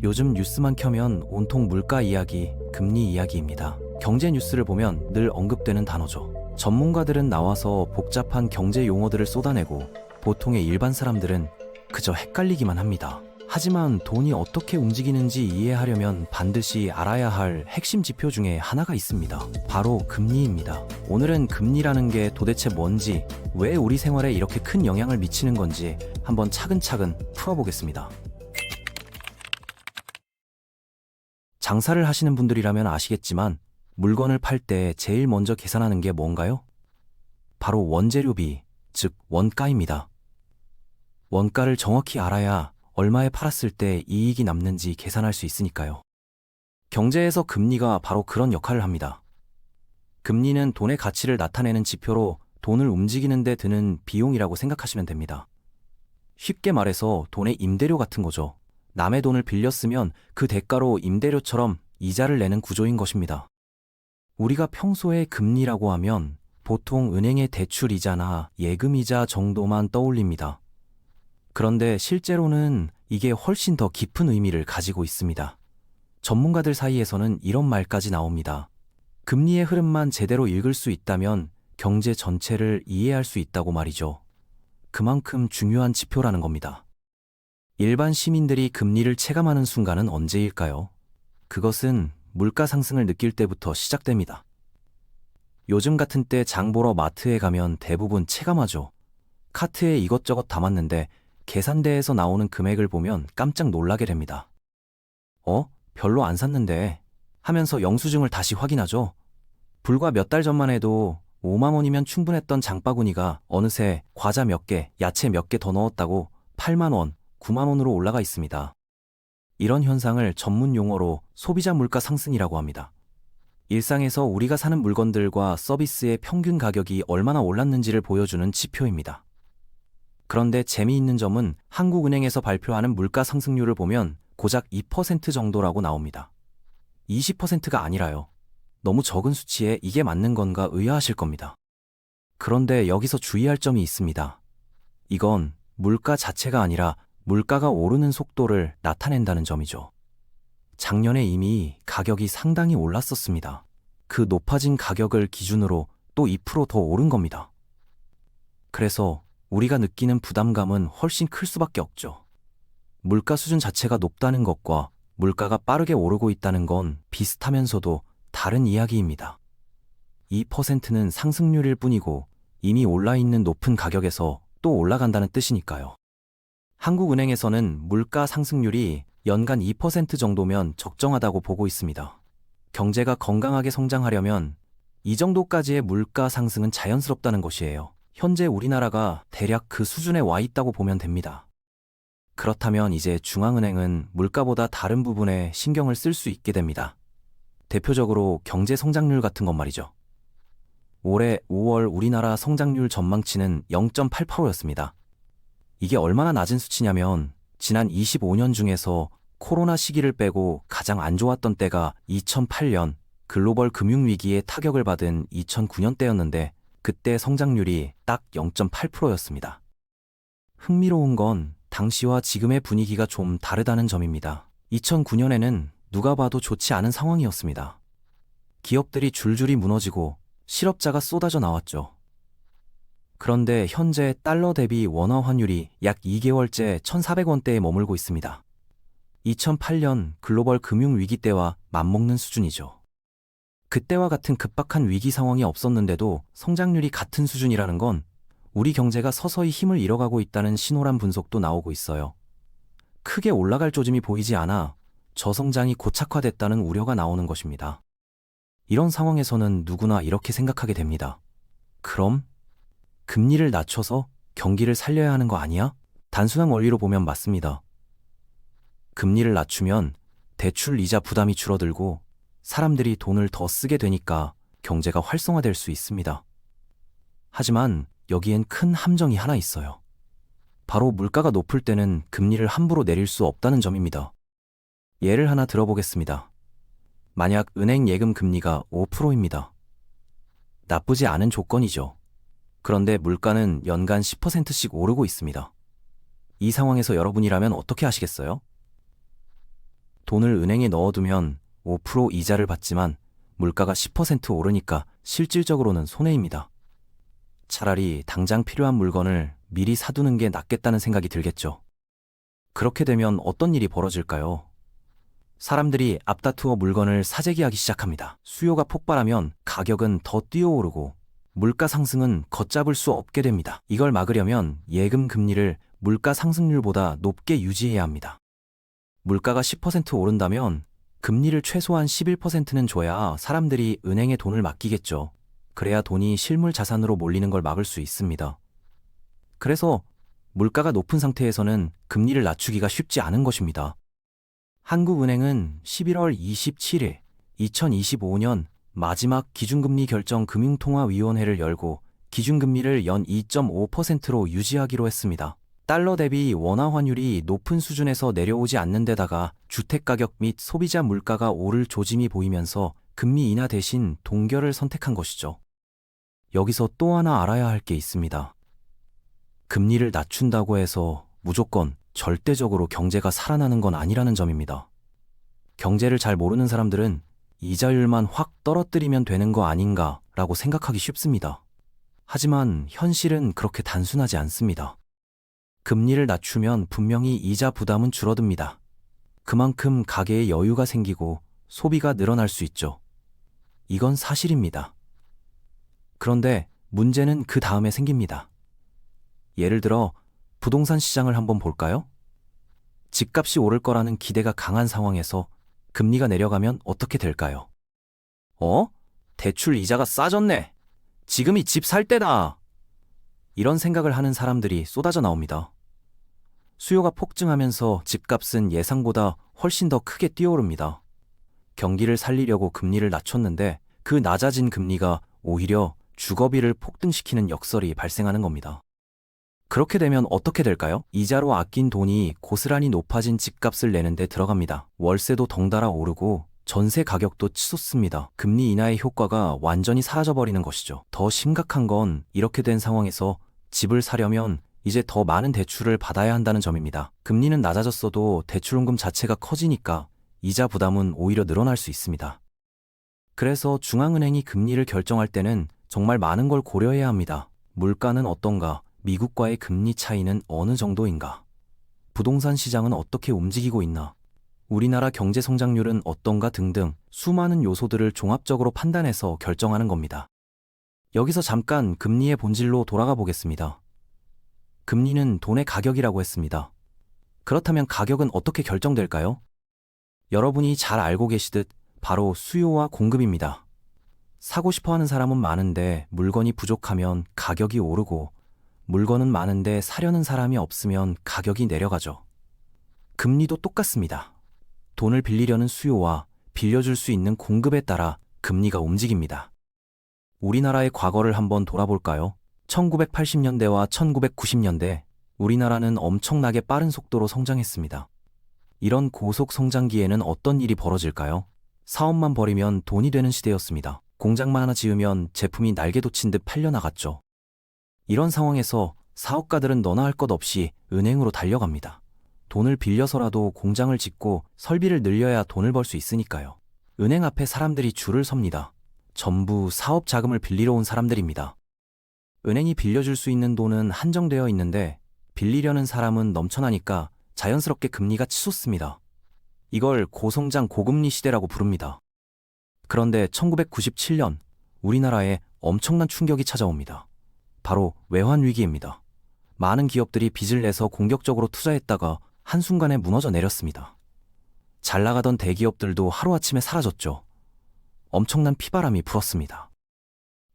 요즘 뉴스만 켜면 온통 물가 이야기, 금리 이야기입니다. 경제 뉴스를 보면 늘 언급되는 단어죠. 전문가들은 나와서 복잡한 경제 용어들을 쏟아내고 보통의 일반 사람들은 그저 헷갈리기만 합니다. 하지만 돈이 어떻게 움직이는지 이해하려면 반드시 알아야 할 핵심 지표 중에 하나가 있습니다. 바로 금리입니다. 오늘은 금리라는 게 도대체 뭔지, 왜 우리 생활에 이렇게 큰 영향을 미치는 건지 한번 차근차근 풀어보겠습니다. 장사를 하시는 분들이라면 아시겠지만 물건을 팔 때 제일 먼저 계산하는 게 뭔가요? 바로 원재료비, 즉 원가입니다. 원가를 정확히 알아야 얼마에 팔았을 때 이익이 남는지 계산할 수 있으니까요. 경제에서 금리가 바로 그런 역할을 합니다. 금리는 돈의 가치를 나타내는 지표로 돈을 움직이는 데 드는 비용이라고 생각하시면 됩니다. 쉽게 말해서 돈의 임대료 같은 거죠. 남의 돈을 빌렸으면 그 대가로 임대료처럼 이자를 내는 구조인 것입니다. 우리가 평소에 금리라고 하면 보통 은행의 대출 이자나 예금 이자 정도만 떠올립니다. 그런데 실제로는 이게 훨씬 더 깊은 의미를 가지고 있습니다. 전문가들 사이에서는 이런 말까지 나옵니다. 금리의 흐름만 제대로 읽을 수 있다면 경제 전체를 이해할 수 있다고 말이죠. 그만큼 중요한 지표라는 겁니다. 일반 시민들이 금리를 체감하는 순간은 언제일까요? 그것은 물가 상승을 느낄 때부터 시작됩니다. 요즘 같은 때 장 보러 마트에 가면 대부분 체감하죠. 카트에 이것저것 담았는데 계산대에서 나오는 금액을 보면 깜짝 놀라게 됩니다. 별로 안 샀는데 하면서 영수증을 다시 확인하죠. 불과 몇 달 전만 해도 5만 원이면 충분했던 장바구니가 어느새 과자 몇 개, 야채 몇 개 더 넣었다고 8만 원, 9만 원으로 올라가 있습니다. 이런 현상을 전문 용어로 소비자 물가 상승이라고 합니다. 일상에서 우리가 사는 물건들과 서비스의 평균 가격이 얼마나 올랐는지를 보여주는 지표입니다. 그런데 재미있는 점은 한국은행에서 발표하는 물가 상승률을 보면 고작 2% 정도라고 나옵니다. 20%가 아니라요. 너무 적은 수치에 이게 맞는 건가 의아하실 겁니다. 그런데 여기서 주의할 점이 있습니다. 이건 물가 자체가 아니라 물가가 오르는 속도를 나타낸다는 점이죠. 작년에 이미 가격이 상당히 올랐었습니다. 그 높아진 가격을 기준으로 또 2% 더 오른 겁니다. 그래서 우리가 느끼는 부담감은 훨씬 클 수밖에 없죠. 물가 수준 자체가 높다는 것과 물가가 빠르게 오르고 있다는 건 비슷하면서도 다른 이야기입니다. 2%는 상승률일 뿐이고 이미 올라있는 높은 가격에서 또 올라간다는 뜻이니까요. 한국은행에서는 물가 상승률이 연간 2% 정도면 적정하다고 보고 있습니다. 경제가 건강하게 성장하려면 이 정도까지의 물가 상승은 자연스럽다는 것이에요. 현재 우리나라가 대략 그 수준에 와 있다고 보면 됩니다. 그렇다면 이제 중앙은행은 물가보다 다른 부분에 신경을 쓸 수 있게 됩니다. 대표적으로 경제 성장률 같은 것 말이죠. 올해 5월 우리나라 성장률 전망치는 0.88%였습니다. 이게 얼마나 낮은 수치냐면 지난 25년 중에서 코로나 시기를 빼고 가장 안 좋았던 때가 2008년 글로벌 금융위기에 타격을 받은 2009년 때였는데 그때 성장률이 딱 0.8%였습니다. 흥미로운 건 당시와 지금의 분위기가 좀 다르다는 점입니다. 2009년에는 누가 봐도 좋지 않은 상황이었습니다. 기업들이 줄줄이 무너지고 실업자가 쏟아져 나왔죠. 그런데 현재 달러 대비 원화 환율이 약 2개월째 1,400원대에 머물고 있습니다. 2008년 글로벌 금융위기 때와 맞먹는 수준이죠. 그때와 같은 급박한 위기 상황이 없었는데도 성장률이 같은 수준이라는 건 우리 경제가 서서히 힘을 잃어가고 있다는 신호란 분석도 나오고 있어요. 크게 올라갈 조짐이 보이지 않아 저성장이 고착화됐다는 우려가 나오는 것입니다. 이런 상황에서는 누구나 이렇게 생각하게 됩니다. 그럼 금리를 낮춰서 경기를 살려야 하는 거 아니야? 단순한 원리로 보면 맞습니다. 금리를 낮추면 대출 이자 부담이 줄어들고 사람들이 돈을 더 쓰게 되니까 경제가 활성화될 수 있습니다. 하지만 여기엔 큰 함정이 하나 있어요. 바로 물가가 높을 때는 금리를 함부로 내릴 수 없다는 점입니다. 예를 하나 들어보겠습니다. 만약 은행 예금 금리가 5%입니다. 나쁘지 않은 조건이죠. 그런데 물가는 연간 10%씩 오르고 있습니다. 이 상황에서 여러분이라면 어떻게 하시겠어요? 돈을 은행에 넣어두면 5% 이자를 받지만 물가가 10% 오르니까 실질적으로는 손해입니다. 차라리 당장 필요한 물건을 미리 사두는 게 낫겠다는 생각이 들겠죠. 그렇게 되면 어떤 일이 벌어질까요? 사람들이 앞다투어 물건을 사재기하기 시작합니다. 수요가 폭발하면 가격은 더 뛰어오르고 물가 상승은 걷잡을 수 없게 됩니다. 이걸 막으려면 예금 금리를 물가 상승률보다 높게 유지해야 합니다. 물가가 10% 오른다면 금리를 최소한 11%는 줘야 사람들이 은행에 돈을 맡기겠죠. 그래야 돈이 실물 자산으로 몰리는 걸 막을 수 있습니다. 그래서 물가가 높은 상태에서는 금리를 낮추기가 쉽지 않은 것입니다. 한국은행은 11월 27일 2025년 마지막 기준금리 결정 금융통화위원회를 열고 기준금리를 연 2.5%로 유지하기로 했습니다. 달러 대비 원화 환율이 높은 수준에서 내려오지 않는 데다가 주택가격 및 소비자 물가가 오를 조짐이 보이면서 금리 인하 대신 동결을 선택한 것이죠. 여기서 또 하나 알아야 할 게 있습니다. 금리를 낮춘다고 해서 무조건 절대적으로 경제가 살아나는 건 아니라는 점입니다. 경제를 잘 모르는 사람들은 이자율만 확 떨어뜨리면 되는 거 아닌가라고 생각하기 쉽습니다. 하지만 현실은 그렇게 단순하지 않습니다. 금리를 낮추면 분명히 이자 부담은 줄어듭니다. 그만큼 가계에 여유가 생기고 소비가 늘어날 수 있죠. 이건 사실입니다. 그런데 문제는 그 다음에 생깁니다. 예를 들어 부동산 시장을 한번 볼까요? 집값이 오를 거라는 기대가 강한 상황에서 금리가 내려가면 어떻게 될까요? 대출 이자가 싸졌네. 지금이 집 살 때다. 이런 생각을 하는 사람들이 쏟아져 나옵니다. 수요가 폭증하면서 집값은 예상보다 훨씬 더 크게 뛰어오릅니다. 경기를 살리려고 금리를 낮췄는데 그 낮아진 금리가 오히려 주거비를 폭등시키는 역설이 발생하는 겁니다. 그렇게 되면 어떻게 될까요? 이자로 아낀 돈이 고스란히 높아진 집값을 내는데 들어갑니다. 월세도 덩달아 오르고 전세 가격도 치솟습니다. 금리 인하의 효과가 완전히 사라져버리는 것이죠. 더 심각한 건 이렇게 된 상황에서 집을 사려면 이제 더 많은 대출을 받아야 한다는 점입니다. 금리는 낮아졌어도 대출원금 자체가 커지니까 이자 부담은 오히려 늘어날 수 있습니다. 그래서 중앙은행이 금리를 결정할 때는 정말 많은 걸 고려해야 합니다. 물가는 어떤가? 미국과의 금리 차이는 어느 정도인가? 부동산 시장은 어떻게 움직이고 있나? 우리나라 경제 성장률은 어떤가 등등 수많은 요소들을 종합적으로 판단해서 결정하는 겁니다. 여기서 잠깐 금리의 본질로 돌아가 보겠습니다. 금리는 돈의 가격이라고 했습니다. 그렇다면 가격은 어떻게 결정될까요? 여러분이 잘 알고 계시듯 바로 수요와 공급입니다. 사고 싶어 하는 사람은 많은데 물건이 부족하면 가격이 오르고 물건은 많은데 사려는 사람이 없으면 가격이 내려가죠. 금리도 똑같습니다. 돈을 빌리려는 수요와 빌려줄 수 있는 공급에 따라 금리가 움직입니다. 우리나라의 과거를 한번 돌아볼까요? 1980년대와 1990년대 우리나라는 엄청나게 빠른 속도로 성장했습니다. 이런 고속 성장기에는 어떤 일이 벌어질까요? 사업만 벌이면 돈이 되는 시대였습니다. 공장만 하나 지으면 제품이 날개 돋친 듯 팔려나갔죠. 이런 상황에서 사업가들은 너나 할 것 없이 은행으로 달려갑니다. 돈을 빌려서라도 공장을 짓고 설비를 늘려야 돈을 벌 수 있으니까요. 은행 앞에 사람들이 줄을 섭니다. 전부 사업 자금을 빌리러 온 사람들입니다. 은행이 빌려줄 수 있는 돈은 한정되어 있는데 빌리려는 사람은 넘쳐나니까 자연스럽게 금리가 치솟습니다. 이걸 고성장 고금리 시대라고 부릅니다. 그런데 1997년 우리나라에 엄청난 충격이 찾아옵니다. 바로 외환위기입니다. 많은 기업들이 빚을 내서 공격적으로 투자했다가 한순간에 무너져 내렸습니다. 잘 나가던 대기업들도 하루아침에 사라졌죠. 엄청난 피바람이 불었습니다.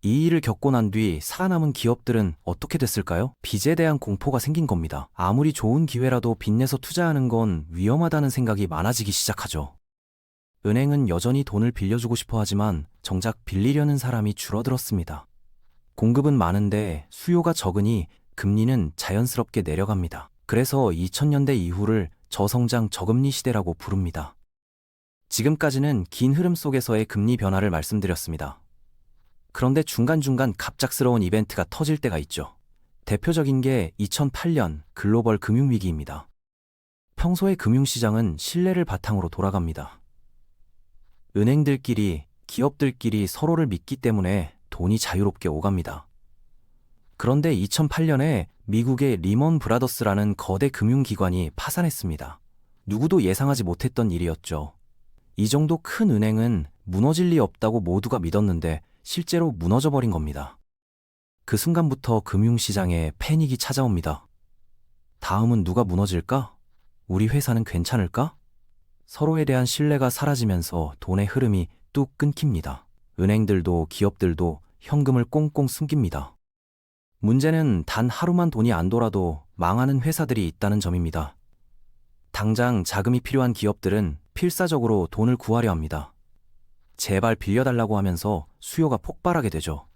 이 일을 겪고 난 뒤 살아남은 기업들은 어떻게 됐을까요? 빚에 대한 공포가 생긴 겁니다. 아무리 좋은 기회라도 빚내서 투자하는 건 위험하다는 생각이 많아지기 시작하죠. 은행은 여전히 돈을 빌려주고 싶어 하지만 정작 빌리려는 사람이 줄어들었습니다. 공급은 많은데 수요가 적으니 금리는 자연스럽게 내려갑니다. 그래서 2000년대 이후를 저성장 저금리 시대라고 부릅니다. 지금까지는 긴 흐름 속에서의 금리 변화를 말씀드렸습니다. 그런데 중간중간 갑작스러운 이벤트가 터질 때가 있죠. 대표적인 게 2008년 글로벌 금융위기입니다. 평소의 금융시장은 신뢰를 바탕으로 돌아갑니다. 은행들끼리, 기업들끼리 서로를 믿기 때문에 돈이 자유롭게 오갑니다. 그런데 2008년에 미국의 리먼 브라더스라는 거대 금융기관이 파산했습니다. 누구도 예상하지 못했던 일이었죠. 이 정도 큰 은행은 무너질 리 없다고 모두가 믿었는데 실제로 무너져버린 겁니다. 그 순간부터 금융시장에 패닉이 찾아옵니다. 다음은 누가 무너질까? 우리 회사는 괜찮을까? 서로에 대한 신뢰가 사라지면서 돈의 흐름이 뚝 끊깁니다. 은행들도 기업들도 현금을 꽁꽁 숨깁니다. 문제는 단 하루만 돈이 안 돌아도 망하는 회사들이 있다는 점입니다. 당장 자금이 필요한 기업들은 필사적으로 돈을 구하려 합니다. 제발 빌려달라고 하면서 수요가 폭발하게 되죠.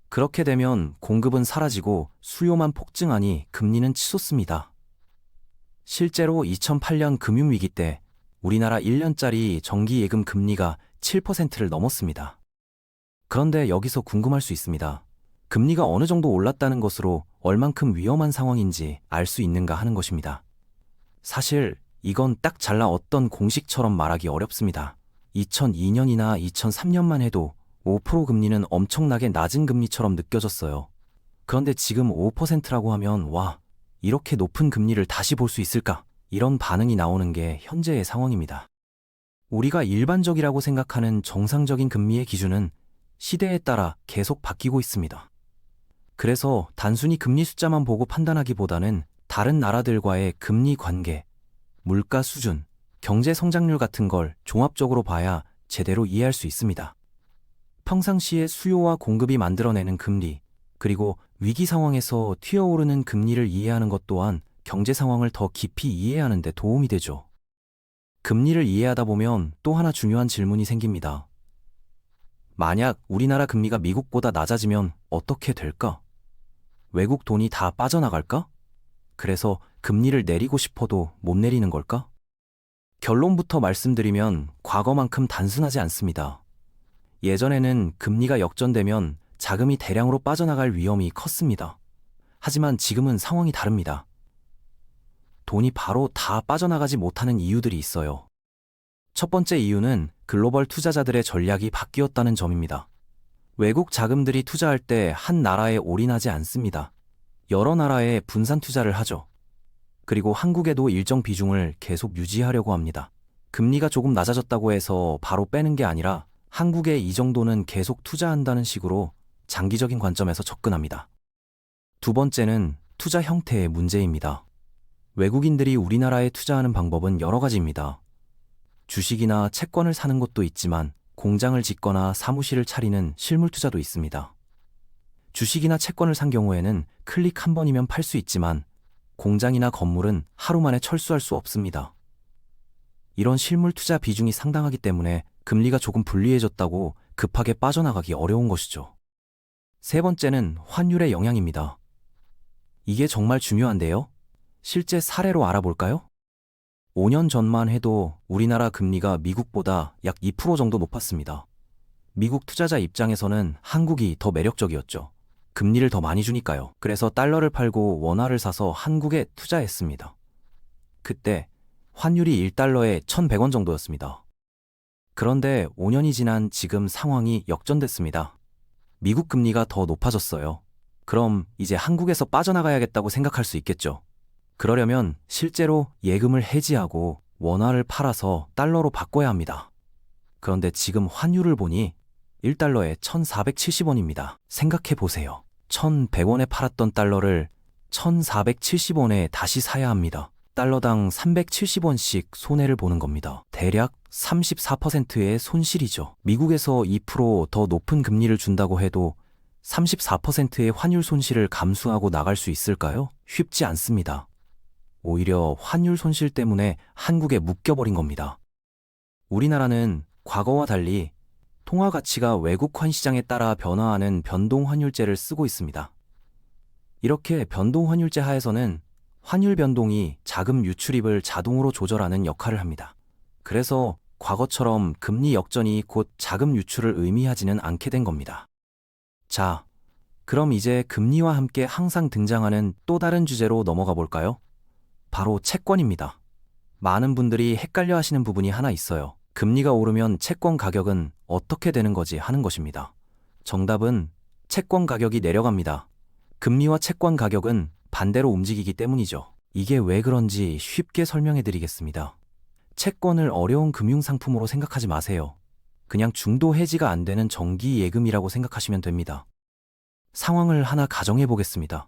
그렇게 되면 공급은 사라지고 수요만 폭증하니 금리는 치솟습니다. 실제로 2008년 금융위기 때 우리나라 1년짜리 정기예금 금리가 7%를 넘었습니다. 그런데 여기서 궁금할 수 있습니다. 금리가 어느 정도 올랐다는 것으로 얼만큼 위험한 상황인지 알 수 있는가 하는 것입니다. 사실 이건 딱 잘라 어떤 공식처럼 말하기 어렵습니다. 2002년이나 2003년만 해도 5% 금리는 엄청나게 낮은 금리처럼 느껴졌어요. 그런데 지금 5%라고 하면 와, 이렇게 높은 금리를 다시 볼 수 있을까? 이런 반응이 나오는 게 현재의 상황입니다. 우리가 일반적이라고 생각하는 정상적인 금리의 기준은 시대에 따라 계속 바뀌고 있습니다. 그래서 단순히 금리 숫자만 보고 판단하기보다는 다른 나라들과의 금리 관계, 물가 수준, 경제 성장률 같은 걸 종합적으로 봐야 제대로 이해할 수 있습니다. 평상시에 수요와 공급이 만들어내는 금리, 그리고 위기 상황에서 튀어오르는 금리를 이해하는 것 또한 경제 상황을 더 깊이 이해하는 데 도움이 되죠. 금리를 이해하다 보면 또 하나 중요한 질문이 생깁니다. 만약 우리나라 금리가 미국보다 낮아지면 어떻게 될까? 외국 돈이 다 빠져나갈까? 그래서 금리를 내리고 싶어도 못 내리는 걸까? 결론부터 말씀드리면 과거만큼 단순하지 않습니다. 예전에는 금리가 역전되면 자금이 대량으로 빠져나갈 위험이 컸습니다. 하지만 지금은 상황이 다릅니다. 돈이 바로 다 빠져나가지 못하는 이유들이 있어요. 첫 번째 이유는 글로벌 투자자들의 전략이 바뀌었다는 점입니다. 외국 자금들이 투자할 때 한 나라에 올인하지 않습니다. 여러 나라에 분산 투자를 하죠. 그리고 한국에도 일정 비중을 계속 유지하려고 합니다. 금리가 조금 낮아졌다고 해서 바로 빼는 게 아니라 한국에 이 정도는 계속 투자한다는 식으로 장기적인 관점에서 접근합니다. 두 번째는 투자 형태의 문제입니다. 외국인들이 우리나라에 투자하는 방법은 여러 가지입니다. 주식이나 채권을 사는 것도 있지만 공장을 짓거나 사무실을 차리는 실물 투자도 있습니다. 주식이나 채권을 산 경우에는 클릭 한 번이면 팔 수 있지만 공장이나 건물은 하루 만에 철수할 수 없습니다. 이런 실물 투자 비중이 상당하기 때문에 금리가 조금 불리해졌다고 급하게 빠져나가기 어려운 것이죠. 세 번째는 환율의 영향입니다. 이게 정말 중요한데요. 실제 사례로 알아볼까요? 5년 전만 해도 우리나라 금리가 미국보다 약 2% 정도 높았습니다. 미국 투자자 입장에서는 한국이 더 매력적이었죠. 금리를 더 많이 주니까요. 그래서 달러를 팔고 원화를 사서 한국에 투자했습니다. 그때 환율이 1달러에 1,100원 정도였습니다. 그런데 5년이 지난 지금 상황이 역전됐습니다. 미국 금리가 더 높아졌어요. 그럼 이제 한국에서 빠져나가야겠다고 생각할 수 있겠죠. 그러려면 실제로 예금을 해지하고 원화를 팔아서 달러로 바꿔야 합니다. 그런데 지금 환율을 보니 1달러에 1,470원입니다. 생각해 보세요. 1,100원에 팔았던 달러를 1,470원에 다시 사야 합니다. 달러당 370원씩 손해를 보는 겁니다. 대략 34%의 손실이죠. 미국에서 2% 더 높은 금리를 준다고 해도 34%의 환율 손실을 감수하고 나갈 수 있을까요? 쉽지 않습니다. 오히려 환율 손실 때문에 한국에 묶여버린 겁니다. 우리나라는 과거와 달리 통화 가치가 외국 환 시장에 따라 변화하는 변동 환율제를 쓰고 있습니다. 이렇게 변동 환율제 하에서는 환율 변동이 자금 유출입을 자동으로 조절하는 역할을 합니다. 그래서 과거처럼 금리 역전이 곧 자금 유출을 의미하지는 않게 된 겁니다. 자, 그럼 이제 금리와 함께 항상 등장하는 또 다른 주제로 넘어가 볼까요? 바로 채권입니다. 많은 분들이 헷갈려 하시는 부분이 하나 있어요. 금리가 오르면 채권 가격은 어떻게 되는 거지 하는 것입니다. 정답은 채권 가격이 내려갑니다. 금리와 채권 가격은 반대로 움직이기 때문이죠. 이게 왜 그런지 쉽게 설명해 드리겠습니다. 채권을 어려운 금융상품으로 생각하지 마세요. 그냥 중도 해지가 안 되는 정기 예금이라고 생각하시면 됩니다. 상황을 하나 가정해 보겠습니다.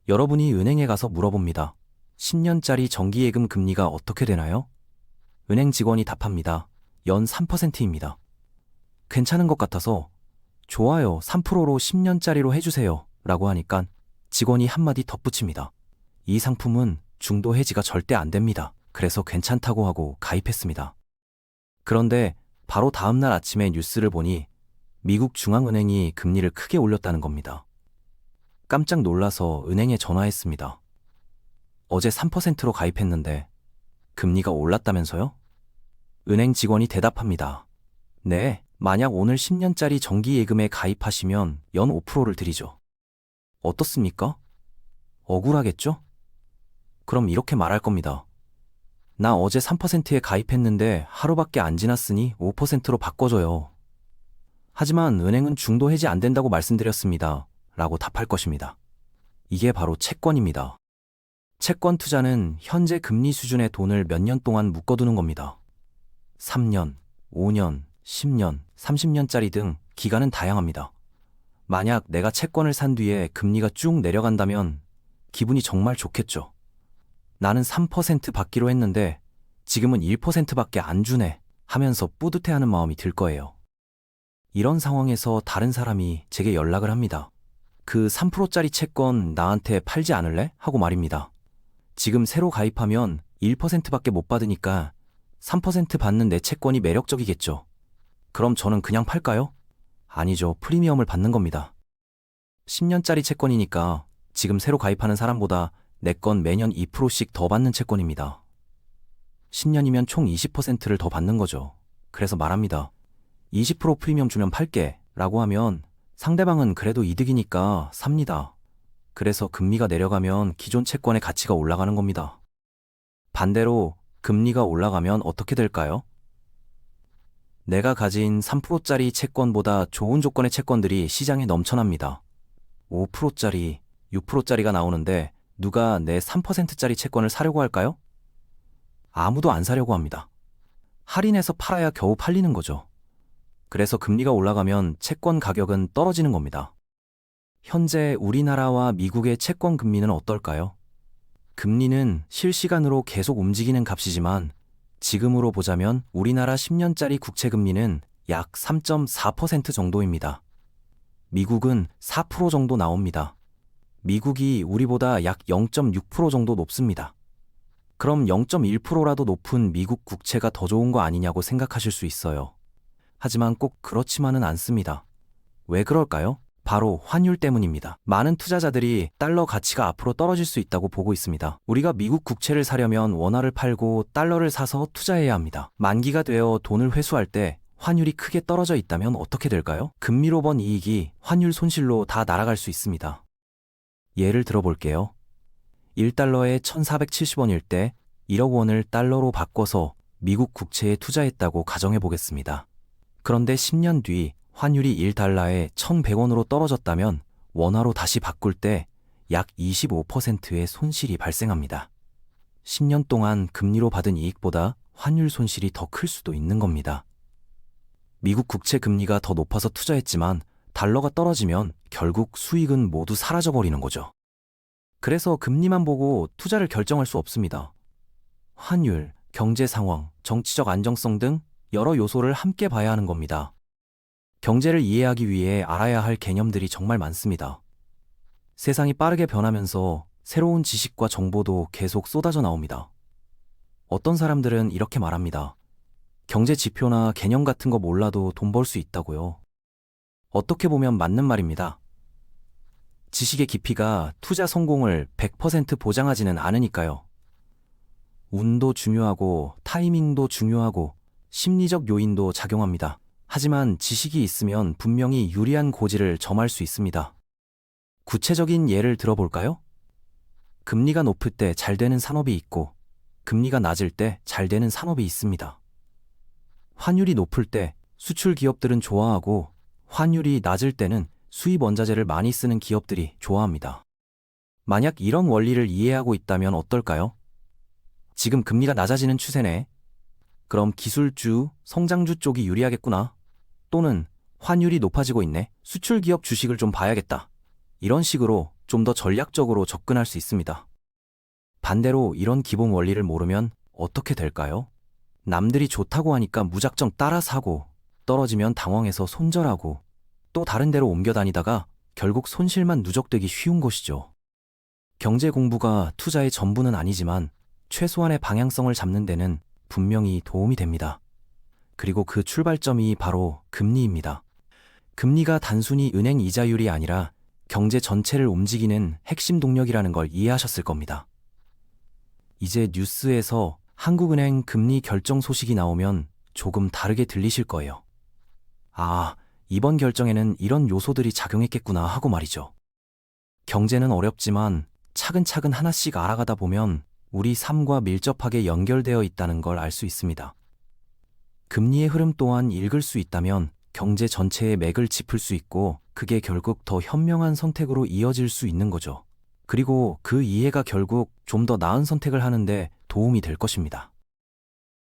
여러분이 은행에 가서 물어봅니다. 10년짜리 정기 예금 금리가 어떻게 되나요? 은행 직원이 답합니다. 연 3%입니다. 괜찮은 것 같아서 좋아요, 3%로 10년짜리로 해주세요 라고 하니까 직원이 한마디 덧붙입니다. 이 상품은 중도 해지가 절대 안 됩니다. 그래서 괜찮다고 하고 가입했습니다. 그런데 바로 다음날 아침에 뉴스를 보니 미국 중앙은행이 금리를 크게 올렸다는 겁니다. 깜짝 놀라서 은행에 전화했습니다. 어제 3%로 가입했는데 금리가 올랐다면서요? 은행 직원이 대답합니다. 네, 만약 오늘 10년짜리 정기예금에 가입하시면 연 5%를 드리죠. 어떻습니까? 억울하겠죠? 그럼 이렇게 말할 겁니다. 나 어제 3%에 가입했는데 하루밖에 안 지났으니 5%로 바꿔줘요. 하지만 은행은 중도 해지 안 된다고 말씀드렸습니다. 라고 답할 것입니다. 이게 바로 채권입니다. 채권 투자는 현재 금리 수준의 돈을 몇 년 동안 묶어두는 겁니다. 3년, 5년, 10년, 30년짜리 등 기간은 다양합니다. 만약 내가 채권을 산 뒤에 금리가 쭉 내려간다면 기분이 정말 좋겠죠. 나는 3% 받기로 했는데 지금은 1%밖에 안 주네 하면서 뿌듯해하는 마음이 들 거예요. 이런 상황에서 다른 사람이 제게 연락을 합니다. 그 3%짜리 채권 나한테 팔지 않을래? 하고 말입니다. 지금 새로 가입하면 1%밖에 못 받으니까 3% 받는 내 채권이 매력적이겠죠. 그럼 저는 그냥 팔까요? 아니죠. 프리미엄을 받는 겁니다. 10년짜리 채권이니까 지금 새로 가입하는 사람보다 내 건 매년 2%씩 더 받는 채권입니다. 10년이면 총 20%를 더 받는 거죠. 그래서 말합니다. 20% 프리미엄 주면 팔게 라고 하면 상대방은 그래도 이득이니까 삽니다. 그래서 금리가 내려가면 기존 채권의 가치가 올라가는 겁니다. 반대로 금리가 올라가면 어떻게 될까요? 내가 가진 3%짜리 채권보다 좋은 조건의 채권들이 시장에 넘쳐납니다. 5%짜리, 6%짜리가 나오는데 누가 내 3%짜리 채권을 사려고 할까요? 아무도 안 사려고 합니다. 할인해서 팔아야 겨우 팔리는 거죠. 그래서 금리가 올라가면 채권 가격은 떨어지는 겁니다. 현재 우리나라와 미국의 채권 금리는 어떨까요? 금리는 실시간으로 계속 움직이는 값이지만 지금으로 보자면 우리나라 10년짜리 국채 금리는 약 3.4% 정도입니다. 미국은 4% 정도 나옵니다. 미국이 우리보다 약 0.6% 정도 높습니다. 그럼 0.1%라도 높은 미국 국채가 더 좋은 거 아니냐고 생각하실 수 있어요. 하지만 꼭 그렇지만은 않습니다. 왜 그럴까요? 바로 환율 때문입니다. 많은 투자자들이 달러 가치가 앞으로 떨어질 수 있다고 보고 있습니다. 우리가 미국 국채를 사려면 원화를 팔고 달러를 사서 투자해야 합니다. 만기가 되어 돈을 회수할 때 환율이 크게 떨어져 있다면 어떻게 될까요? 금리로 번 이익이 환율 손실로 다 날아갈 수 있습니다. 예를 들어볼게요. 1달러에 1,470원일 때 1억 원을 달러로 바꿔서 미국 국채에 투자했다고 가정해 보겠습니다. 그런데 10년 뒤 환율이 1달러에 1,100원으로 떨어졌다면 원화로 다시 바꿀 때 약 25%의 손실이 발생합니다. 10년 동안 금리로 받은 이익보다 환율 손실이 더 클 수도 있는 겁니다. 미국 국채 금리가 더 높아서 투자했지만 달러가 떨어지면 결국 수익은 모두 사라져버리는 거죠. 그래서 금리만 보고 투자를 결정할 수 없습니다. 환율, 경제 상황, 정치적 안정성 등 여러 요소를 함께 봐야 하는 겁니다. 경제를 이해하기 위해 알아야 할 개념들이 정말 많습니다. 세상이 빠르게 변하면서 새로운 지식과 정보도 계속 쏟아져 나옵니다. 어떤 사람들은 이렇게 말합니다. 경제 지표나 개념 같은 거 몰라도 돈 벌 수 있다고요. 어떻게 보면 맞는 말입니다. 지식의 깊이가 투자 성공을 100% 보장하지는 않으니까요. 운도 중요하고 타이밍도 중요하고 심리적 요인도 작용합니다. 하지만 지식이 있으면 분명히 유리한 고지를 점할 수 있습니다. 구체적인 예를 들어볼까요? 금리가 높을 때 잘 되는 산업이 있고 금리가 낮을 때 잘 되는 산업이 있습니다. 환율이 높을 때 수출 기업들은 좋아하고 환율이 낮을 때는 수입 원자재를 많이 쓰는 기업들이 좋아합니다. 만약 이런 원리를 이해하고 있다면 어떨까요? 지금 금리가 낮아지는 추세네. 그럼 기술주, 성장주 쪽이 유리하겠구나. 또는 환율이 높아지고 있네. 수출 기업 주식을 좀 봐야겠다. 이런 식으로 좀 더 전략적으로 접근할 수 있습니다. 반대로 이런 기본 원리를 모르면 어떻게 될까요? 남들이 좋다고 하니까 무작정 따라 사고, 떨어지면 당황해서 손절하고, 또 다른 데로 옮겨 다니다가 결국 손실만 누적되기 쉬운 것이죠. 경제 공부가 투자의 전부는 아니지만 최소한의 방향성을 잡는 데는 분명히 도움이 됩니다. 그리고 그 출발점이 바로 금리입니다. 금리가 단순히 은행 이자율이 아니라 경제 전체를 움직이는 핵심 동력이라는 걸 이해하셨을 겁니다. 이제 뉴스에서 한국은행 금리 결정 소식이 나오면 조금 다르게 들리실 거예요. 아, 이번 결정에는 이런 요소들이 작용했겠구나 하고 말이죠. 경제는 어렵지만 차근차근 하나씩 알아가다 보면 우리 삶과 밀접하게 연결되어 있다는 걸 알 수 있습니다. 금리의 흐름 또한 읽을 수 있다면 경제 전체의 맥을 짚을 수 있고 그게 결국 더 현명한 선택으로 이어질 수 있는 거죠. 그리고 그 이해가 결국 좀 더 나은 선택을 하는데 도움이 될 것입니다.